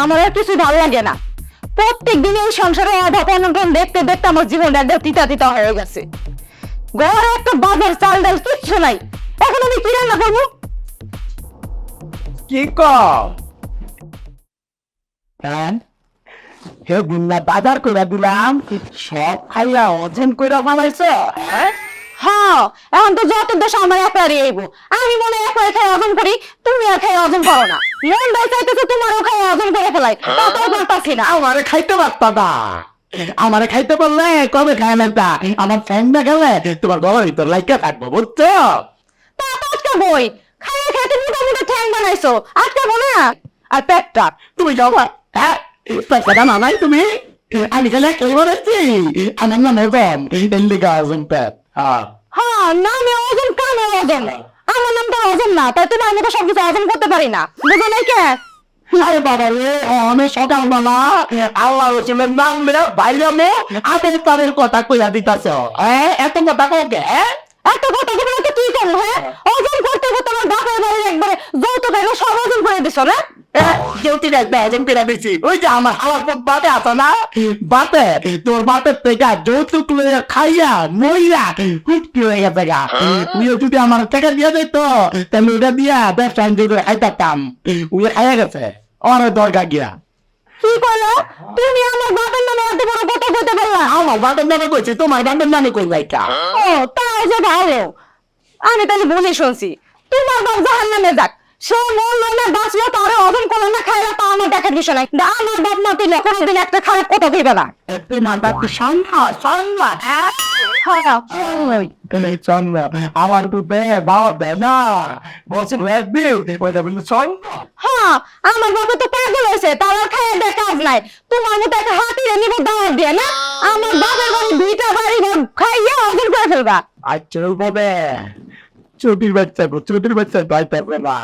আমার আর কিছু ভালো লাগে না। প্রত্যেক দিন এই সংসারে অনটন দেখতে দেখতে আমার জীবনটা একদম তিতা তিতা হয়ে গেছে। ঘরে একটা বাজার চাল ডাল কিচ্ছু নাই, এখন আমি কি রান্না করবো? কি কম হে গুন্না বাজার করে দিলাম, সব খাইয়া ওজন করে বানাইছ? হ্যাঁ, এখন তো যত দোষ আমার একবারই আইব। আমি মনে একবার খাই ওজন করি, তুমি আর খাই ওজন করো না। মন দায় চাইতেছে তোমারও খাই ওজন করে ফেলাই, তাও বলতাছি না। আমারে খাইতে পারতা না, আমারে খাইতে পারলে কবে খায় না তা আমার ফ্যান না গেলে তোমার বাবার ভিতর লাইকা থাকবো, বুঝছো? তা তো আটকাবোই, খাইয়ে খাইতে মোটামুটি ঠ্যাং বানাইছো, আটকাবো না? আর পেটটা তুমি যাও হ্যাঁ, পেটটা না নাই তুমি, আমি খেলে খেয়ে বলেছি আমার না নেবেন লিগা ওজন পেট। হ্যাঁ, নামে ওজন কামে ওজন, আমার নাম তো ওজন না, তাই তোমার মতো সবকিছু ওজন করতে পারি না, বুঝো নাই কে? আরে বাবা রে, আমি সকালবেলা আল্লাহ রসুলের নাম মেরে বাইরে মে আদের তাদের কথা কইয়া দিতাছ, এত কথা কে? এত কথা বলে তো কি করবো? হ্যাঁ, ওজন করতে করতে আমার বাপের বাড়ির একবারে যৌতুক এলো সব ওজন করে দিছো না? ডিউটি রাখবে এজন পেরা দিছি, ওই যে আমার হালার বাতে আছে না, বাতে তোর বাপের থেকে যৌতুক লইয়া খাইয়া মইয়া হুটকি হয়ে গেছে গা। উই যদি আমার টাকা দিয়া দিত তাহলে ওটা দিয়া ব্যবসা যদি খাইতাম, উই খাইয়া গেছে, অনেক দরকার গিয়া। কি করলো তুমি? আমার বাপের নামে এত বড় কথা বলতে পারলা? আমার বাপের নামে কইছি, তোমার বাপের নামে কই বাইকা? ও, তাই যে ভালো। আমি তাহলে বলে শুনছি, তোমার বাপ জাহান্নামে যাক, সে মরলো না বাঁচলো, তারে ওজন করলো না খাইলো, তা আমার দেখার বিষয় নাই। আমার বাপ মা তুই কোনোদিন একটা খারাপ কথা দিবে না। তোমার বাপ তো সন্না, হ্যাঁ, আমার তো বাবা বেনা বলছে সন্না। হ্যাঁ, আমার বাবা তো পাগল হয়েছে, তার আর খাইয়ে দেয় কাজ নাই। তোমার মতো একটা হাতিয়ে নিব দাওয়াত দিয়ে না? আমার বাবার বাড়ি দুইটা বাড়ি খাইয়া ওজন করে ফেলবা। আচ্ছা বলে চুটির বাচ্চা ভাই পারবে না।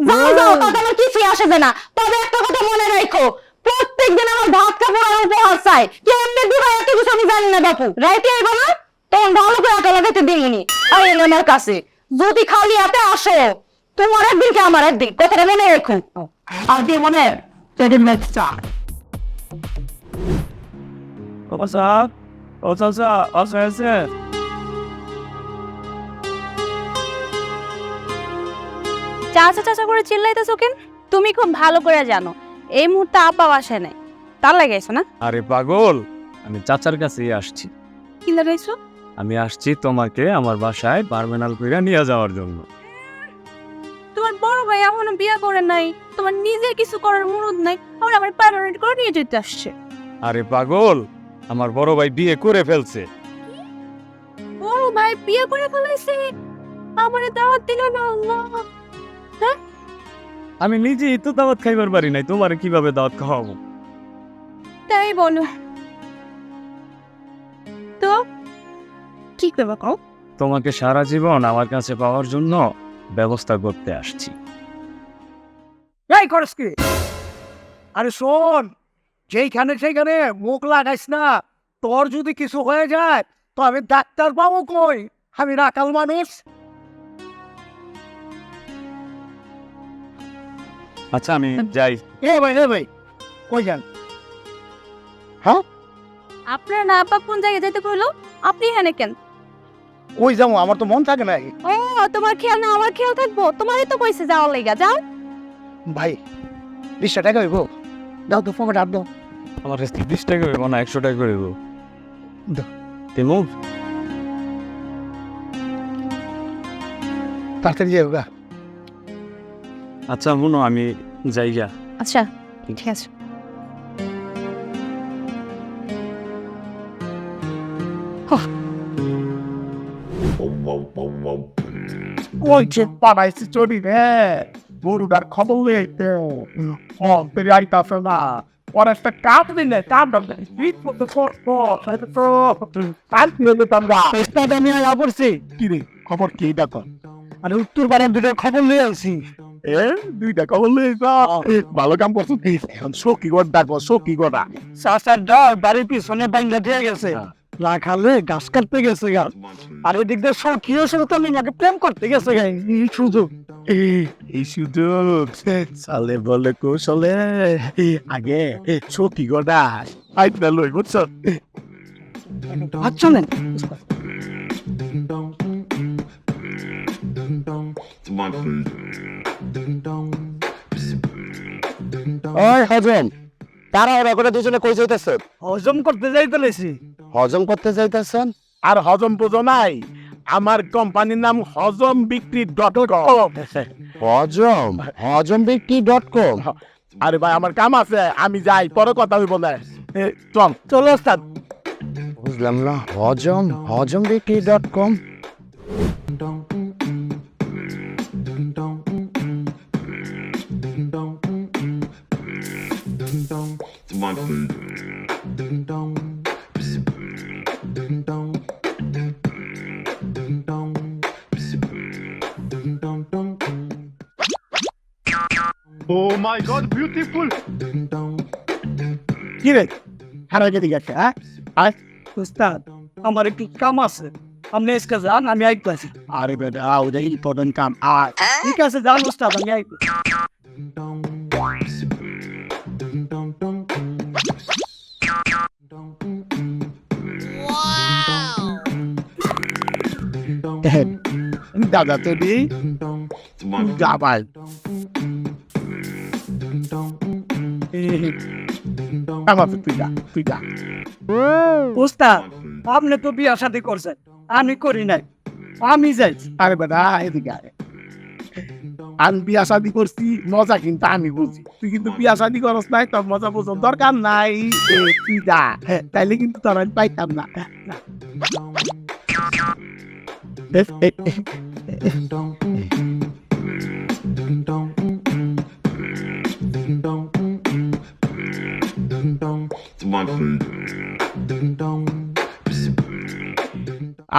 যাও যাও, তাতে আমার কিছুই আসে যায় না। তবে একটা কথা মনে রাখো, প্রত্যেকদিন আমার ভাত কাপড় আর উপহার চাই। কেমনে দিবা এত কিছু আমি জানি না বাপু। রাইতে আইব না, তখন ভালো করে আটা লাগাইতে দিইনি। আর এনে আমার কাছে যদি খালি হাতে আসো, তোমার একদিন কি আমার একদিন, কথাটা মনে রাখো। আর কি মনে চুটির বাচ্চা চাচা চাচা করে চিল্লাইতেছো কেন? তুমি খুব ভালো করে জানো এই মুহূর্তে আপা বাসায় নাই, তার লাগাইছো না? আরে পাগল, আমি চাচার কাছেই আসছি। কি লাগাইছো? আমি আসছি তোমাকে আমার বাসায় পার্মেনাল কইরা নিয়ে যাওয়ার জন্য। তোমার বড় ভাই এখনো বিয়ে করে নাই, তোমার নিজে কিছু করার মুরুদ নাই, আমার আমার পার্মানেন্ট করে নিয়ে যেতে আসছে। আরে পাগল, আমার বড় ভাই বিয়ে করে ফেলছে। বড় ভাই বিয়ে করে ফেলাইছে? আমারে দাওয়াত দিল না? আল্লাহ, আমি নিজেই তো দাওয়াত খাইবার পারি নাই, তোমারে কিভাবে দাওয়াত খাওয়াবো? তাই বলো তো কি করবো কও? তোমাকে সারা জীবন আমার কাছে পাওয়ার জন্য ব্যবস্থা করতে আসছি। এই করস কি? আরে শোন, যেইখানে সেইখানে মুখ লাগাইস না। তোর যদি কিছু হয়ে যায় তো আমি ডাক্তার পাবো কই? আমি রাখাল মানুষ। আচ্ছা আমি যাই। এ ভাই কই যান? আপনার না আপা কোন জায়গায় যেতে কইলো? আপনি এখানে কেন? কই যাবো? আমার তো মন থাকে না। ও, তোমার খেয়াল না আমার খেয়াল থাকবো? তোমারই তো কইছে যাওয়ার লাইগা, যাও। ভাই 20 টাকা হইব, দাও তো ফোন ডাব দাও। আমার কাছে 30 টাকা হইব না, 100 টাকা করে দেবো। দাও। তেমন তাড়াতাড়ি যাও গা। আচ্ছা শুনো, আমি যাইগা। আচ্ছা ঠিক আছে। কই যে পাড়াইছি চলি রে, গরুটার খবর লইতে ফেরি আইতাছে না। ওর একটা কাজ দিলে কামটা বিট করতে কি রে খবর কি দেখো? আরে উত্তর পাড়ার দুটো খবর লয়ে আনছি। দুইটা খবর লয়ে ভালো কাম করছো। এখন সখী গড় ডাকবো, সখী গড়া বাড়ির পিছনে বাংলা দিয়ে গেছে। রাখালে গাছ কাটতে গেছে গা, আর ওই দিক দিয়ে সখীও সাথে তো আমাকে প্রেম করতে গেছে গা, এই সুযোগ। এই সুযোগ চলে বলে কৌশলে আগে সখী গোটা আইটা লই বুঝছ। আচ্ছা নেন ওই হজম, তারা ওরা করে দুজনে কই যাইতেছে? হজম করতে যাইতে লেছি। হজম করতে যাইতেছেন? আর হজম বুঝো নাই, আমার কোম্পানির নাম হজম বিক্রি .com। হজম হজম বিক্রি .com। আরে ভাই আমার কাম আছে, আমি যাই, পরে কথা হইব না। চল চলো ওস্তাদ। বুঝলাম না, হজম হজম বিক্রি .com। Oh my God, beautiful! কি রে হারাই গেছে গেছে? হ্যাঁ আয়। ওস্তাদ আমার একটু কাম আছে, আপনি এসকে যান, আমি আইতেছি। আরে বেটা ওটা ইম্পর্টেন্ট কাম। আয় ঠিক আছে যান ওস্তাদ, আমি আইতেছি। দাদা তুমি যাবাই আমার তুই যা তুই যা। ওস্তাদ আপনি তো বিয়া শাদী করছেন, আমি করি নাই, আমি যাই। আরে বেটা এদিকে আয়। আমি বিয়া শাদি করছি, মজা কিন্তু আমি বুঝি, তুই কিন্তু বিয়া শাদি করস নাই, তোর মজা বোঝার দরকার নাই। তুই যা, তাইলে কিন্তু তোর আমি পাইতাম না।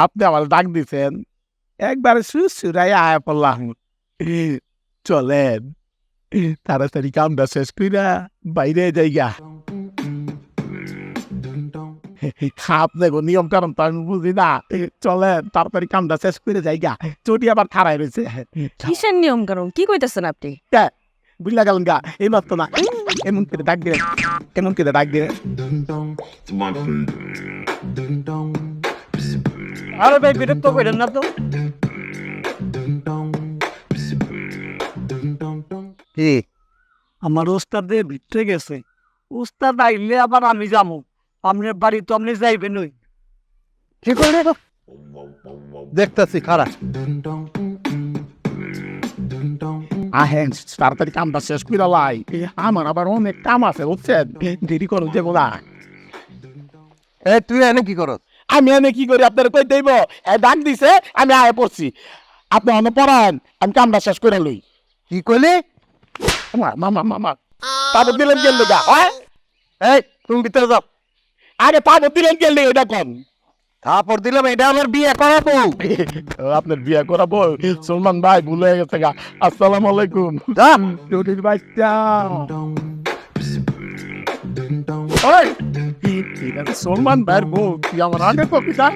আপনি আমার ডাক দিচ্ছেন, একবার সুরাই আয়া পড়লাম। চলেন তাড়াতাড়ি কামটা শেষ কইরা বাইরে যাইগা। আপনাকে নিয়ম কারণ তো আমি বুঝি না, চলেন তাড়াতাড়ি কামটা শেষ করে যাইগা। চটি আবার খারাই রয়েছে। কিসের নিয়ম কানুন কি কইতেছেন আপনি? বুঝলা গেলেন গা, এই মাত্র না এমন করে ডাক দিলেন, কেমন করে ডাক দিলেন। আরে ভাই বিরক্ত করেন না তো। কি আমার ওস্তাদে ভিতরে গেছে, ওস্তাদ আইলে আবার আমি যাবো, আপনার বাড়ি তো আপনি যাইবেন। ওই কি করে দেখতেছি খারাপ। আহেন তাড়াতাড়ি কামটা শেষ করে লাই, আমার আবার অনেক কাম আছে বুঝছেন, দেরি করো যে বলা। তুই এনে কি করস? আমি এনে কি করি আপনার কই দেব? ডাক দিছে আমি আয় পড়ছি, আপনি অনে পড়ান, আমি কামটা শেষ করে লই। কি কইলি? মামা মামা তারপর দিলেন গেল গা। এই তুমি ভিতরে যাও। আরে তারপর দিলেন গেল ওটা কম। তারপর দিলাম এটা আমার বিয়ে করাবো। আপনার বিয়ে করাবো? সলমান ভাই ভুল হয়ে গেছে গা। আসসালামু আলাইকুম। চৌধুরী বাচ্চা সলমান ভাইয়ের বউ, তুই আমার আগে কপি যা।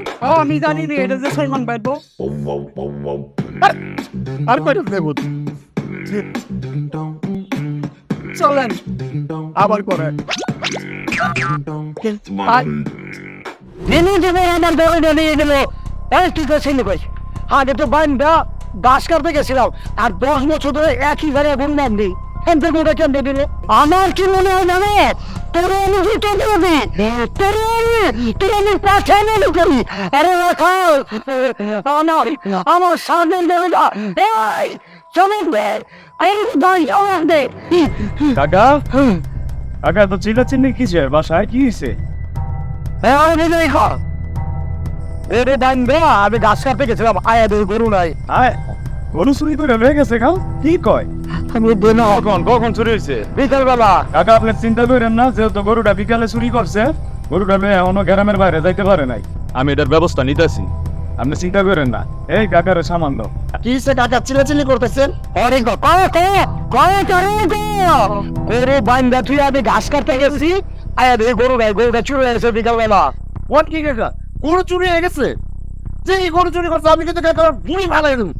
আমি জানি না এটা যে সলমান ভাই বউ। আর কই দেব? চলেন আবার করে নেনে দেবে আমার বেড়ে নিয়ে গেল। কি করছেন কই? আগে তো বাইন্দা গাছ কাটতে গেছিলাম, আর 10 বছর ধরে একই ঘরে ঘুরলাম নেই। আমার কি মনে হয় জানে, তোর আমি জিতে দেবে, তোর আমি পাঠানো করি। আরে রাখাল আমার সামনে দেবে না, চলে কাকা কাকা তো চিল্লাচিল্লি কিসের? বাসায় কি হয়েছে? আমি গাছ কাটতে গেছিলাম, আয়া গরু নাই। আয় গরু চুরি করে হয়ে গেছে কাল? কি কয়? আমি কখন কখন চুরি হয়েছে? বিকালবেলা। কাকা আপনি চিন্তা করেন না, যেহেতু গরুটা বিকালে চুরি করছে, গরুটা এখনো গ্রামের বাইরে যাইতে পারে নাই, আমি এটার ব্যবস্থা নিতেছি, আপনি চিন্তা করেন না। এই কাকারে সামান দাও। কি সে কাকা চিল্লাচিল্লি করতেছেন? আমি ঘাস কাটতে গেছি, আয়া গরুটা চুরি হয়েছে বিকালবেলা। কি কাকা গরু চুরি হয়ে গেছে। যে এই গরু চুরি করছে আমি কিন্তু বুড়ি ভালো দেবো।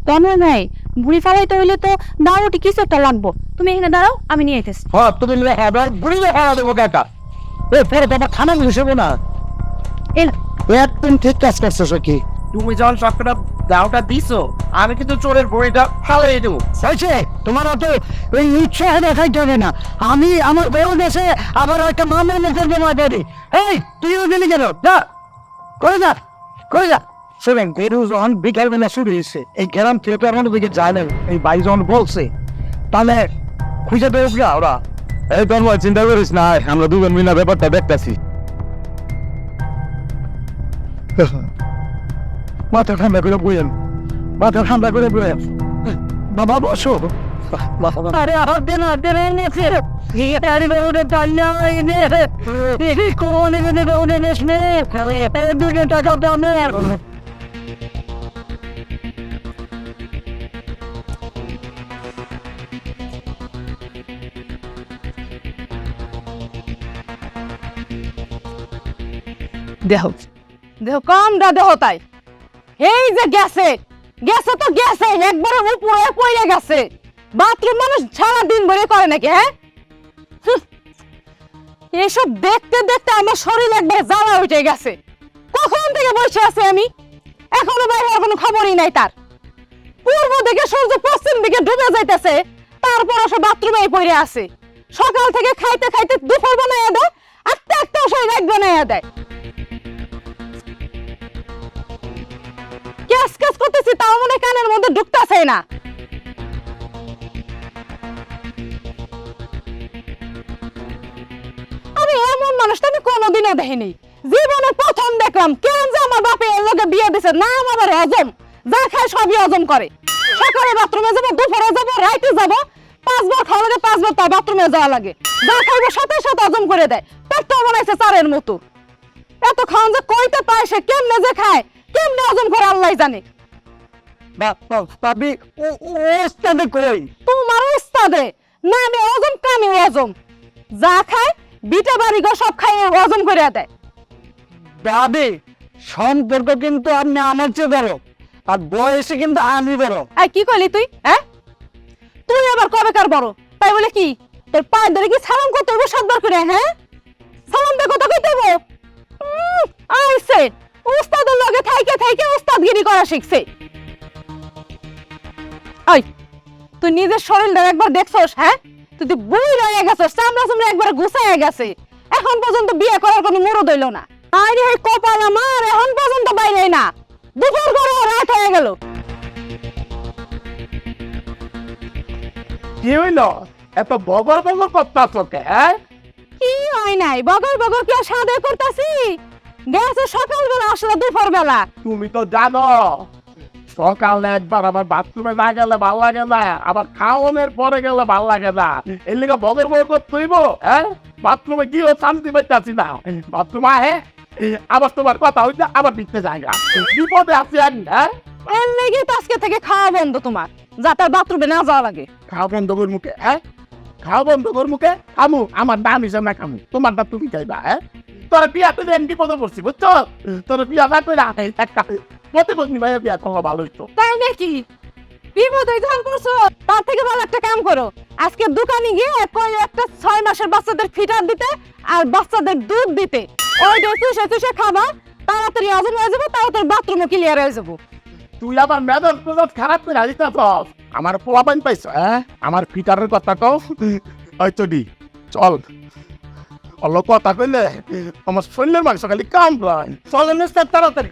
তনে নাই বুড়ি ফেলাইতে হইলে তো দাঁড়োটি কিছু একটা লাগবো। তুমি এখানে দাঁড়াও, আমি নিয়ে আইতেছি। হ্যাঁ তুমি বুড়ি ভাড়া দেবো কাকা। ফের তোমার খানা মিশবো না। একদম ঠিক কাজ করছো কি? তুমি যখন সবটা দাওটা দিছো আমি কিন্তু চোরের বইটা ফালাই দেবো। হয়েছে তোমার অত ওই ইচ্ছা দেখাইতে হবে না। আমি আমার বেউ দেশে আবার একটা মামের নেতার জমা দেরি। এই তুইও দিলি কেন? যা করে যা করে যা। শোনেন বেরু যখন বিকাল বেলা শুরু হয়েছে এই গ্রাম থেকে আমাদের দিকে যায় না। এই ভাই যখন বলছে তাহলে খুঁজে পেয়েছ না ওরা। এই তন্ময় চিন্তা করিস না, আমরা দুজন মিলে ব্যাপারটা দেখতেছি। মাথা ঠান্ডা করে বইয়েন, মাথা ঠান্ডা করে বইয়েন। বাবা বসো। আরে আর দিন এনেছে আরে বেউনে টান্না এনে কোন এনে বেউনে নেসনে দুটো টাকা দাও না। দেহ দেহ কম দা দেহ তাই এই যে গেছে গেছে তো গেছে একবারে উপরে পড়ে গেছে। বাথরুম মানুষ সারা দিন ভরে করে নাকি? হ্যাঁ হুঁ, এসব দেখতে দেখতে আমার শরীর একবার জ্বালা উঠে গেছে। কখন থেকে বসে আছি আমি, এখনো বাইরে হওয়ার কোনো খবরই নাই তার। পূর্ব দিকে সূর্য পশ্চিম দিকে ডুবে যাইতেছে, তারপর সে বাথরুমে পড়ে আছে। সকাল থেকে খাইতে খাইতে দুপুর বানাইয়া দেয়, আটটা একটা সেই রাত বানাইয়া দেয়। ক্যাস ক্যাস করতেছি তাও মনে কানের মধ্যে ঢুকতেছে না। আমি এমন মানুষ তো আমি কোনোদিনও দেখিনি, জীবনে প্রথম দেখলাম। কেন যে আমার বাপে এর লগে বিয়ে দিছে না, আমার হজম যা খায় সবই হজম করে। সকালে বাথরুমে যাবো, দুপুরে যাবো, রাইতে যাবো, 5 বার খাওয়া লাগে 5 বার তার বাথরুমে যাওয়া লাগে। যা খাইবে সাথে সাথে হজম করে দেয়। পেটটা বানাইছে চারের মতো। এত খাওয়ান যে কইতে পায় সে কেমনে যে খায় কেমনে হজম করে আল্লাহ জানে। ভাবি ওস্তাদে কই তোমার উস্তাদে না, আমি হজম কামি হজম যা খায় বিটা বাড়ি গো সব খাই হজম করে দেয়। ভাবি সম্পর্ক কিন্তু আপনি আমার চেয়ে বড় আর বয়সে কিন্তু আমি বড়। আর কি কইলি তুই? হ্যাঁ তুই আবার কবে কার বড়? তাই বলে কি তোর পায়ে ধরে কি সালাম করতে হবে 7 বার করে? হ্যাঁ সালাম দে কথা কইতে হবে। আইছে উস্তাদের লগে থাইকে থাইকে উস্তাদগিরি করা শিখছে। আই তুই নিজের শরীরটা একবার দেখছস? হ্যাঁ তুই তো বুড়ি হয়ে গেছস, চামড়া চামড়া একবার গুছাইয়া গেছে। এখন পর্যন্ত বিয়ে করার কোনো মুরদ হইল না। আরে কপাল আমার এখন পর্যন্ত বাইরে না, দুপুর করে রাত হয়ে গেল। কি হইল এত বগর বগর করতা তোকে? হ্যাঁ কি হয় নাই বগর বগর কি সাদে করতাছি? গেছে সকালবেলা আসলে দুপুর বেলা। তুমি তো জানো সকালে একবার আমার বাথরুমে না গেলে ভালো লাগে না, আবার খাওয়ানোর পরে গেলে ভালো লাগে না। এর লিগে বগর বগর করতে হইব? হ্যাঁ বাথরুমে গিয়েও শান্তি পাইতাছি না। বাথরুমে আবার তোমার কথা হইতে আবার দিতে জায়গা বিপদে আছি আমি। হ্যাঁ এর লেগে তো আজকে থেকে খাওয়া বন্ধ তোমার, যাতে বাথরুমে না যাওয়া লাগে। খাওয়া বন্ধ কর মুখে? হ্যাঁ খাওয়া বন্ধ কর মুখে? খামু আমার দাম হিসেবে না খামু, তোমার দাম তুমি খাইবা। হ্যাঁ তোর বিয়া তো এমনি বিপদে পড়ছি বুঝছো? তোর বিয়া না করে একটা প্রতিপত্নী ভাইয়ের বিয়া করা ভালো হইতো। তাই নাকি? বিপদ যখন করছো তার থেকে ভালো একটা কাম করো, আজকে দোকানে গিয়ে কই একটা 6 মাসের বাচ্চাদের ফিটার দিতে আর বাচ্চাদের দুধ দিতে। ওইটা চুষে চুষে খাবা, তাড়াতাড়ি হজম হয়ে যাবে, তাড়াতাড়ি বাথরুমে ক্লিয়ার হয়ে যাবো। তুই আবার মেদর প্রজাত খারাপ করে হারিস না তো? আমার পোলা পাইন পাইছ? হ্যাঁ আমার ফিটারের কথা কও। হয়তো দি চল অল্প কথা কইলে আমার শরীরের মাংস খালি কাম চল তাড়াতাড়ি।